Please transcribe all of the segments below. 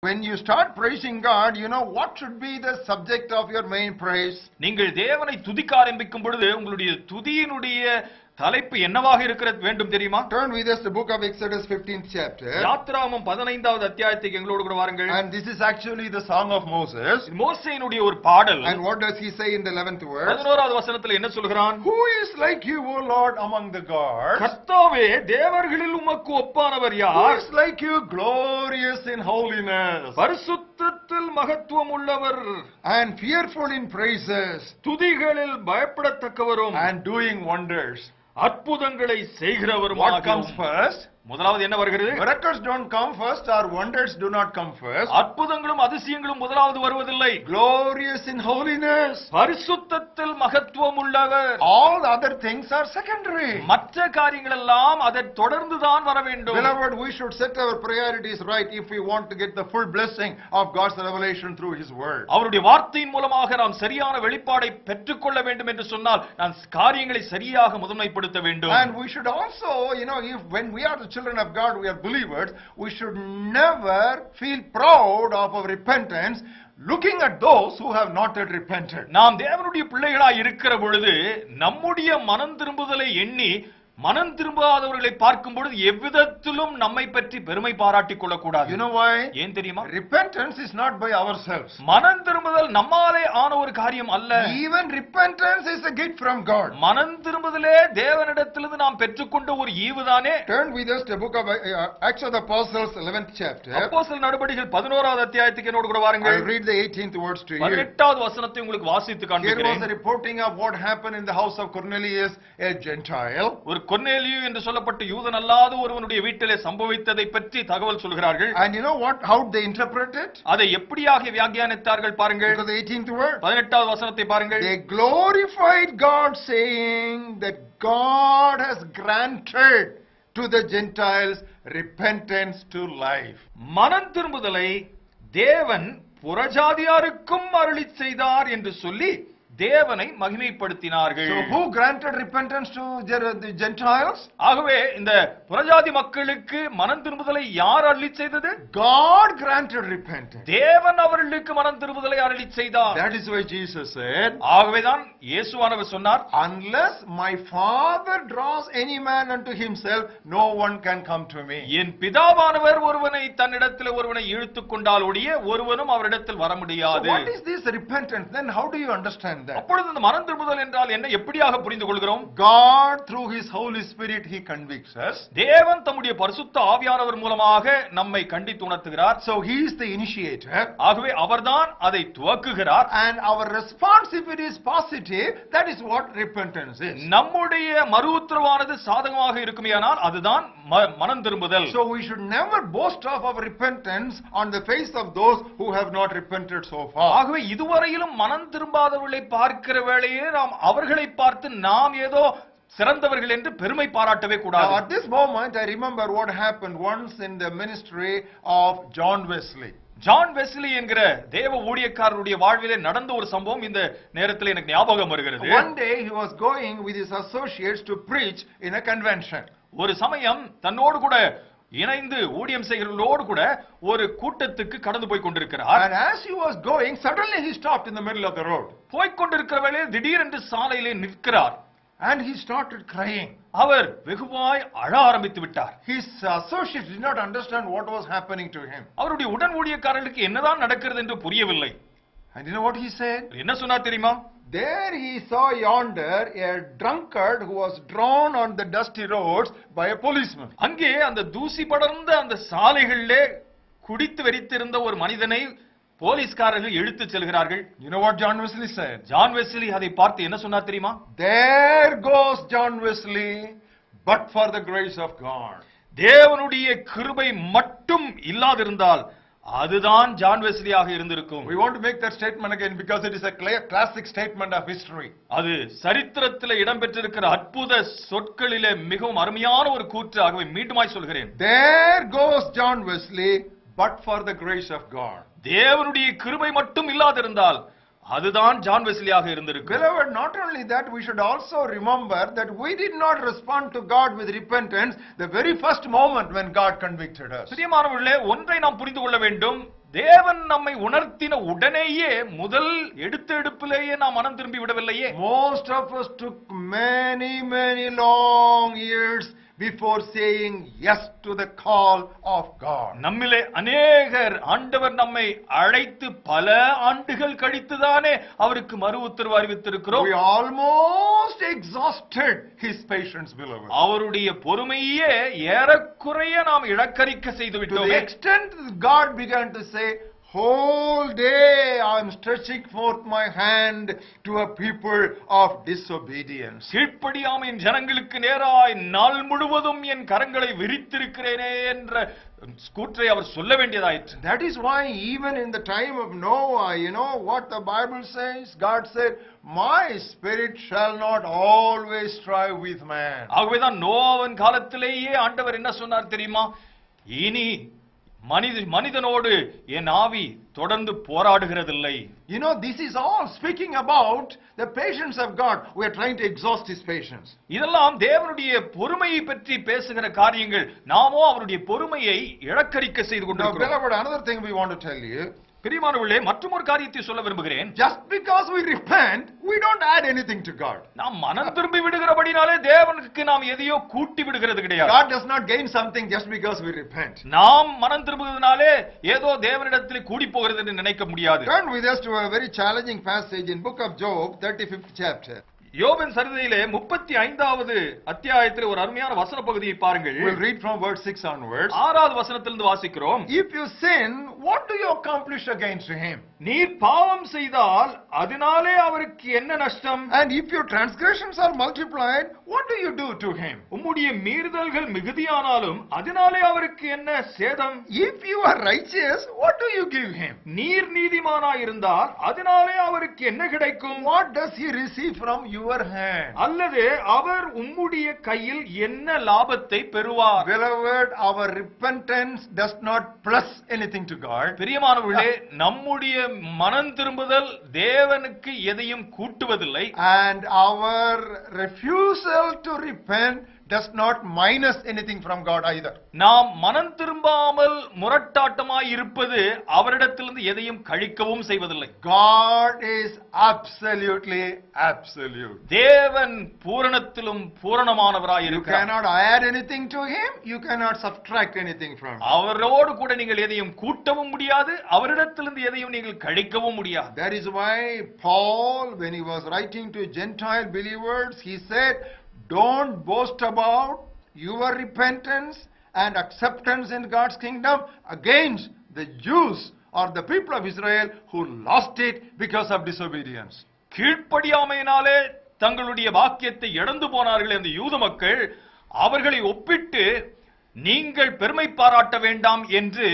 When you start praising God, you know what should be the subject of your main praise. நீங்கள் தேவனை துதிக்க ஆரம்பிக்கும் பொழுது உங்களுடைய துதியினுடைய தலைப்பு என்னவாக இருக்க வேண்டும் தெரியுமா? Turn with us to the book of Exodus 15th chapter. யாத்ராகமம் 15வது அத்தியாயத்துக்கு எங்களோடு கூட வாருங்கள். And this is actually the song of Moses. மோசேயினுடைய ஒரு பாடல். And what does he say in the 11th verse? 11வது வசனத்தில் என்ன சொல்கிறான்? Who is like you, O Lord, among the gods? கர்த்தாவே தேவர்களில் உமக்கு ஒப்பானவர் யார்? Who is like you, glorious in holiness? பரிசுத்தத்தில் மகத்துவம் உள்ளவர். And fearful in praises. துதிகளில் பயப்படத்தக்கவரும். And doing wonders. அற்புதங்களை செய்கிறவருமாக. What comes first? முதலாவது என்ன வருகிறது? Miracles don't come first, or wonders do not come first. அற்புதங்களும் அதிசயங்களும் முதலாவது வருவதில்லை. Glorious in holiness. பரிசுத்தத்தில் மகத்துவம் உள்ளவர். All the other things are secondary. மற்ற காரியங்கள் எல்லாம் அதை தொடர்ந்து தான் வர வேண்டும். Beloved, we should set our priorities right if we want to get the full blessing of God's revelation through His word. அவருடைய வார்த்தையின் மூலமாக நாம் சரியான வெளிப்பாடை பெற்றுக்கொள்ள வேண்டும் என்று சொன்னால் நாம் காரியங்களை சரியாக முதன்மைப்படுத்த வேண்டும். And we should also, if when we are the children of God, we are believers, we should never feel proud of our repentance, looking at those who have not yet repented. நாம் தேவனுடைய பிள்ளைகளாய் இருக்கிற பொழுது நம்முடைய மனம் திரும்புதலை எண்ணி மனம் திரும்பாதவர்களை பார்க்கும் பொழுது எவ்விதத்திலும் நம்மை பற்றி பெருமை பாராட்டிக் கொள்ளக்கூடாது. You know why? ஏன் தெரியுமா? Repentance is not by ourselves. மனம் திரும்புதல் நம்மாலே ஆன ஒரு காரியம் அல்ல. Even repentance is a gift from God. மனம் திரும்புதலே தேவனிடத்திலிருந்து நாம் பெற்றுக்கொண்ட ஒரு ஈவுதானே. Turn with us to the book of Acts of the Apostles 11th chapter. அப்போஸ்தலர் நடபடிகள் 11வது அத்தியாயத்துக்கு என்னோடு கூட வாருங்கள். I'll read the 18th words to you. 18வது வசனத்தை உங்களுக்கு வாசித்து காண்பிக்கிறேன். Here was a reporting of what happened in the house of Cornelius, a Gentile. ஒரு கொர்நேலியு என்று சொல்லப்பட்ட யூதன் அல்லாத ஒருவனுடைய வீட்டிலே சம்பவித்ததை பற்றி தகவல் சொல்கிறார்கள். And you know what? How they interpret it? அதை எப்படியாக வியாக்கியானித்தார்கள் பாருங்கள். Look at the 18th word. 18வது வசனத்தை பாருங்கள். They glorified God, saying that God has granted to the Gentiles repentance to life. மனம் திரும்புதலை தேவன் புறஜாதியாருக்கும் அருளிச் செய்தார் என்று சொல்லி தேவனை மகிமைப்படுத்தினார்கள். So who granted repentance to the Gentiles? ஆகவே இந்த புறஜாதி மக்களுக்கு மனம் திரும்புதலை யார் அருளிச் செய்தது? God granted repentance. தேவன் அவர்களுக்கு மனம் திரும்புதலை அருளிச் செய்தார். That is why Jesus said, ஆகவேதான் இயேசுவானவர் சொன்னார், unless my Father draws any man unto himself, no one can come to me. என் பிதாவானவர் ஒருவனை தன்னிடத்தில் ஒருவனை இழுத்துக் கொண்டால் ஒழிய ஒருவனும் அவரிடத்தில் வர முடியாது. So what is this repentance? Then how do you understand? அப்பொழுது இந்த மனம் திரும்புதல் என்றால் என்ன, எப்படியாக புரிந்து கொள்கிறோம்? God through His Holy Spirit He convicts us. தேவன் தம்முடைய பரிசுத்த ஆவியானவர் மூலமாக நம்மை கண்டித்து உணர்த்துகிறார். So He is the initiator. ஆகவே அவர்தான் அதை துவக்குகிறார். And our response, if it is positive, that is what repentance is. நம்முடைய மறு உத்தரவானது சாதகமாக இருக்குமேயானால் அதுதான் மனம் திரும்புதல். So we should never boast of our repentance on the face of those who have not repented so far. ஆகவே இதுவரையிலும் மனம் திரும்பாதவர்களை பார்க்கிற வேளையே நாம் அவர்களை பார்த்து நாம் ஏதோ சிறந்தவர்கள் என்று பெருமை பாராட்டவே கூடாது. At this moment I remember what happened once in the ministry of John Wesley. John Wesley என்கிற தேவ ஊழியக்காரருடைய வாழ்விலே நடந்த ஒரு சம்பவம் இந்த நேரத்தில் எனக்கு ஞாபகம் வருகிறது. One day he was going with his associates to preach in a convention. ஒரு சமயம் தன்னோடு கூட இணைந்து ஊழியம் செய்கிறவர்களோடு கூட ஒரு கூட்டத்துக்கு கடந்து போய் கொண்டிருக்கிறார். And as he was going, suddenly he stopped in the middle of the road. போய் கொண்டிருக்கிற வேளையில் திடீரென்று சாலையிலே நிற்கிறார். And he started crying. அவர் வெகுவாய் அழ ஆரம்பித்து விட்டார். His associates did not understand what was happening to him. அவருடைய உடன் ஊழியக்காரர்களுக்கு என்னதான் நடக்கிறது என்று புரியவில்லை. And you know what he said? என்ன சொன்னார் தெரியுமா? There he saw yonder a drunkard who was drawn on the dusty roads by a policeman. அங்கே அந்த தூசி படர்ந்த அந்த சாலைகளிலே குடித்து வெறித்திருந்த ஒரு மனிதனை போலீஸ்காரர்கள் இழுத்து செல்கிறார்கள். You know what John Wesley said? John Wesley அதை பார்த்து என்ன சொன்னார் தெரியுமா? There goes John Wesley, but for the grace of God. தேவனுடைய கிருபை மட்டும் இல்லாதிருந்தால் அதுதான் ஜான் வெஸ்லியாக இருந்திருக்கும். We want to make that statement again because it is a classic statement of history. அது சரித்திரத்தில் இடம்பெற்றிருக்கிற அற்புத சொற்களிலே மிகவும் அருமையான ஒரு கூற்று. ஆகவே மீண்டுமாய் சொல்கிறேன். There goes John Wesley, but for the grace of God. தேவனுடைய கிருபை மட்டும் இல்லாதிருந்தால் அதுதான் ஜான் வெஸ்லியாக இருந்திருக்கு. Beloved, not only that, we should also remember that we did not respond to God with repentance the very first moment when God convicted us. பிரியமானவர்களே, ஒன்றை நாம் புரிந்து கொள்ள வேண்டும். தேவன் நம்மை உணர்த்தின உடனேயே முதல் எடுப்பிலேயே நாம் மனம் திரும்பி விடவில்லையே. Most of us took many long years before saying yes to the call of God. நம்மிலே அநேகர் ஆண்டவர் நம்மை அழைத்து பல ஆண்டுகள் கழித்துதானே அவருக்கு மறு உத்தரவு அறிவித்திருக்கிறோம். We almost exhausted his patience, beloved. அவருடைய பொறுமையே ஏறக்குறைய நாம் இழக்கரிக்க செய்து To விட்டோம். the extent God began to say, whole day I am stretching forth my hand to a people of disobedience. கீழ்ப்படியாமையின் ஜனங்களுக்கு நேராய் நாள் முழுவதும் என் கரங்களை விரித்திருக்கிறேனே என்ற கூற்றை அவர் சொல்ல வேண்டியதாயிற்று. That is why even in the time of Noah, you know what the Bible says? God said, my spirit shall not always strive with man. ஆகவேதான் நோவாவின் காலத்திலேயே ஆண்டவர் என்ன சொன்னார் தெரியுமா? இனி மனிதனோடு என் ஆவி தொடர்ந்து போராடுகிறதில்லை. You know, this is all speaking about the patience of God. We are trying to exhaust his patience. இதெல்லாம் தேவனுடைய பொறுமையை பற்றி பேசுகிற காரியங்கள். நாமோ அவருடைய பொறுமையை இழக்கரிக்க செய்து Now, கொண்டிருக்கிறோம். beloved, another thing we want to tell you. பிரியமானவர்களே, மற்றொரு காரியத்தை சொல்ல விரும்புகிறேன். Just because we repent, we don't add anything to God. நாம் மனம் திரும்பி விடுகிறபடினாலே தேவனுக்கு நாம் எதையோ கூட்டி விடுகிறது கிடையாது. God does not gain something just because we repent. நாம் மனம் திரும்புவதனாலே ஏதோ தேவனிடத்தில் கூடி போகிறது என்று நினைக்க முடியாது. Turn with us to a very challenging passage in book of Job, 35th chapter. யோபின் சரிதையிலே 35வது அத்தியாயத்தில் ஒரு அருமையான வசன பகுதியை பாருங்கள். We'll read from verse 6 onwards. 6வது வசனத்திலிருந்து வாசிக்கிறோம். If you sin, what do you accomplish against him? நீர் பாவம் செய்தால் அதனாலே அவருக்கு என்ன நஷ்டம்? And if your transgressions are multiplied, what do you do to him? உம்முடைய மீறுதல்கள் மிகுதியானாலும் அதனாலே அவருக்கு என்ன சேதம்? If you are righteous, what do you give him? நீர் நீதிமானாய் இருந்தால் அதனாலே அவருக்கு என்ன கிடைக்கும்? What does he receive from your hand? அல்லது அவர் உம்முடைய கையில் என்ன லாபத்தை பெறுவார்? Beloved, our repentance does not plus anything to God. பிரியமானவர்களே, நம்முடைய மனம் திரும்புதல் தேவனுக்கு எதையும் கூட்டுவதில்லை. And our refusal to repent does not minus anything from God either. நாம் மனம் திரும்பாமல் முரட்டாட்டமாய் இருப்பது அவரிடத்திலிருந்து எதையும் கழிக்கவும் செய்வதில்லை. God is absolutely absolute. தேவன் பூரணத்திலும் பூரணமானவராய் You இருக்கிறார். cannot add anything to him, you cannot subtract anything from him. அவரோடு கூட நீங்கள் எதையும் கூட்டவும் முடியாது, அவரிடத்திலிருந்து எதையும் நீங்கள் கழிக்கவும் முடியாது. That is why Paul, when he was writing to Gentile believers, he said, don't boast about your repentance and acceptance in God's kingdom against the Jews or the people of Israel who lost it because of disobedience. கீழ்ப்படியாமையினாலே தங்களுடைய வாக்கியத்தை இழந்து போனார்கள் அந்த யூத மக்கள். அவர்களை ஒப்பிட்டு நீங்கள் பெருமை பாராட்ட வேண்டாம் என்று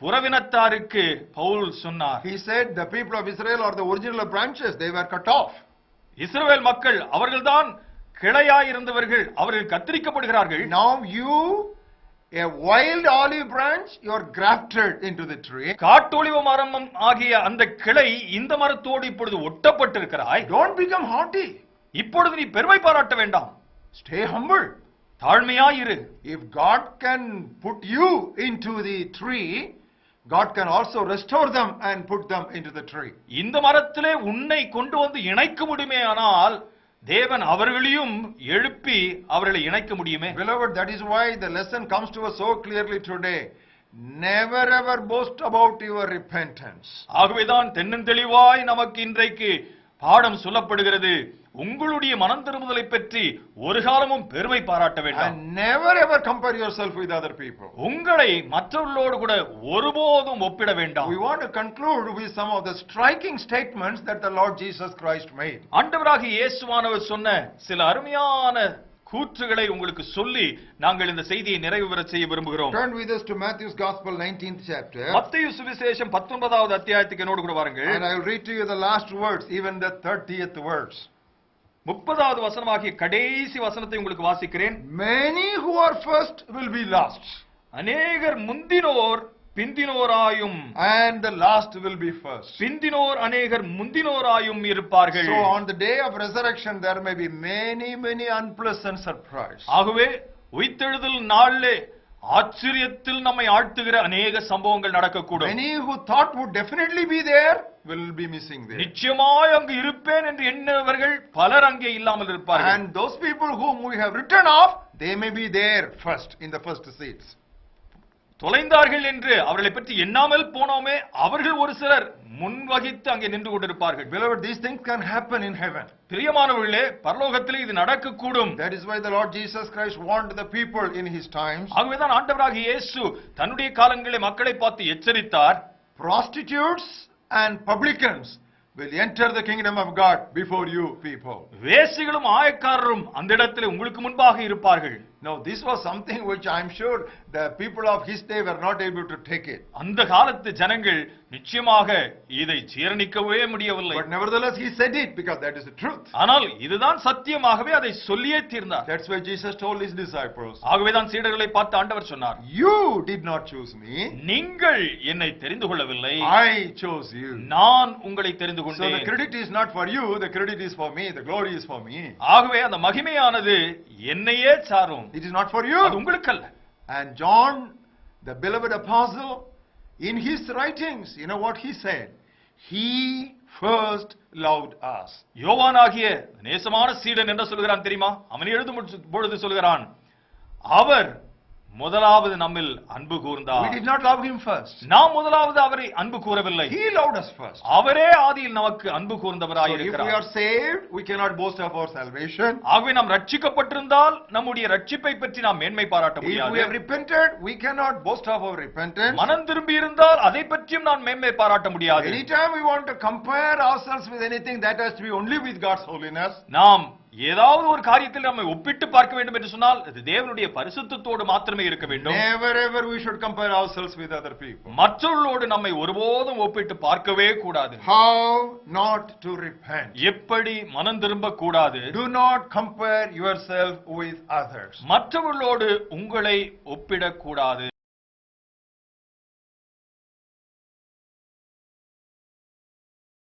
புறவினத்தாருக்கு பவுல் சொன்னார். He said the people of Israel are the original branches, they were cut off. இஸ்ரவேல் மக்கள் அவர்கள்தான் கிளையாயிருந்தவர்கள், அவர்கள் கத்தரிக்கப்படுகிறார்கள். Now you, a wild olive branch, you are grafted into the tree. காட்டொலிவ மரம் ஆகிய அந்த கிளை இந்த மரத்தோடு இப்பொழுது ஒட்டப்பட்டிருக்கிறாய். Don't become haughty. இப்பொழுது நீ பெருமை பாராட்ட வேண்டாம். Stay humble. தாழ்மையாயிரு. If God can put you into the tree, God can also restore them and put them into the tree. இந்த மரத்திலே உன்னை கொண்டு வந்து இணைக்க முடியுமே, ஆனால் தேவன் அவர்களையும் எழுப்பி அவர்களை இணைக்க முடியுமே. Beloved, that is why the lesson comes to us so clearly today. Never ever boast about your repentance. ஆகவேதான் தென்னந்தெளிவாய் நமக்கு இன்றைக்கு பாடம் சொல்லப்படுகிறது. உங்களுடைய மனம் திரும்புதலை பற்றி ஒரு காலமும் பெருமை பாராட்ட வேண்டாம். And never ever compare yourself with other people. உங்களை மற்றவர்களோடு கூட ஒருபோதும் ஒப்பிட வேண்டாம். We want to conclude with some of the striking statements that the Lord Jesus Christ made. ஆண்டவராகிய இயேசுவானவர் சொன்ன சில அருமையான கூற்றுகளை உங்களுக்கு சொல்லி நாங்கள் இந்த செய்தியை நிறைவு பெற செய்ய விரும்புகிறோம். Turn with us to Matthew's Gospel 19th chapter. மத்தேயு சுவிசேஷம் 19வது அத்தியாயத்துக்கு என்னோடு கூட வாருங்கள். And I will read to you the last words, even the 30th words. 30வது வசனமாகிய கடைசி வசனத்தை உங்களுக்கு வாசிக்கிறேன். Many who are first will be last. அநேகர் முந்தினோர் பிந்தினோராயும் And the last will be first. பிந்தினோர் அநேகர் முந்தினோராயும் இருப்பார்கள். So on the day of resurrection there may be many unpleasant surprises. ஆகவே உயிர்த்தெழுதல் நாளிலே ஆச்சரியத்தில் நம்மை ஆழ்த்துகிற அநேக சம்பவங்கள் நடக்கக்கூடும். Many who thought would definitely be there will be missing there. நிச்சயமாய் அங்கு இருப்பேன் என்று எண்ணுவர்கள் பலர் அங்கே இல்லாமல் இருப்பார்கள். And those people whom we have written off, they may be there first in the first seats. தொலைந்தார்கள் என்று அவர்களை பற்றி எண்ணாமல் போனோமே அவர்கள் ஒரு சிலர் முன்வகித்து அங்கே நின்று கொண்டிருப்பார்கள். Beloved, these things can happen in heaven. பிரியமானவர்களே, பரலோகத்திலே இது நடக்கக்கூடும். That is why the Lord Jesus Christ warned the people in his times. ஆகவேதான் ஆண்டவராகிய இயேசு தன்னுடைய காலங்களிலே மக்களை பார்த்து எச்சரித்தார். Prostitutes and publicans will enter the kingdom of God before you people. வேசிகளும் ஆயக்காரரும் அந்த இடத்திலே உங்களுக்கு முன்பாக இருப்பார்கள். Now this was something which I am sure the people of his day were not able to take it. அந்த காலத்து ஜனங்கள் நிச்சயமாக இதை ஜீரணிக்கவே முடியவில்லை. But nevertheless he said it because that is the truth. ஆனால் இதுதான் சத்தியமாகவே அதை சொல்லியே தீர்ந்தார். That's why Jesus told his disciples. ஆகவேதான் சீடர்களை பார்த்து ஆண்டவர் சொன்னார், You did not choose me. நீங்கள் என்னை தெரிந்து கொள்ளவில்லை, I chose you. நான் உங்களை தெரிந்து So the கொண்டேன். credit is not for you, the credit is for me, the glory is for me. ஆகவே அந்த மகிமையானது என்னையே சாரும், It is not for அது you. உங்களுக்கு அல்ல. And John, the beloved apostle, in his writings, you know what he said? He first loved us. யோவானாகிய நேசமான சீடன் என்ன சொல்கிறான் தெரியுமா? அவன் எழுதும் பொழுது சொல்கிறான், அவர் முதலாவது நம்மில் அன்பு கூர்ந்தார். We did not love him first. நாம் முதலாவது அவரை அன்பு கூறவில்லை, He loved us first. அவரே ஆதியில் நமக்கு அன்பு கூர்ந்தவராய் So if we இருக்கிறார். are saved, we cannot boast of our salvation. ஆகவே நாம் ரட்சிக்கப்பட்டிருந்தால் நம்முடைய ரட்சிப்பை பற்றி நாம் மேன்மை பாராட்ட If we have முடியாது. repented, we cannot boast of our repentance. மனம் திரும்பி இருந்தால் அதை பற்றியும் நான் மேன்மை பாராட்ட முடியாது. Anytime we want to compare ourselves with anything, that has to be only with God's holiness. நாம் ஏதாவது ஒரு காரியத்தில் நம்மை ஒப்பிட்டு பார்க்க வேண்டும் என்று சொன்னால் அது தேவனுடைய பரிசுத்தத்தோடு மாத்திரமே இருக்க வேண்டும். Never ever we should compare ourselves with other people. மற்றவர்களோடு நம்மை ஒருபோதும் ஒப்பிட்டு பார்க்கவே கூடாது. How not to repent? எப்படி மனம் திரும்ப கூடாது? Do not compare yourself with others. மற்றவர்களோடு உங்களை ஒப்பிடக்கூடாது.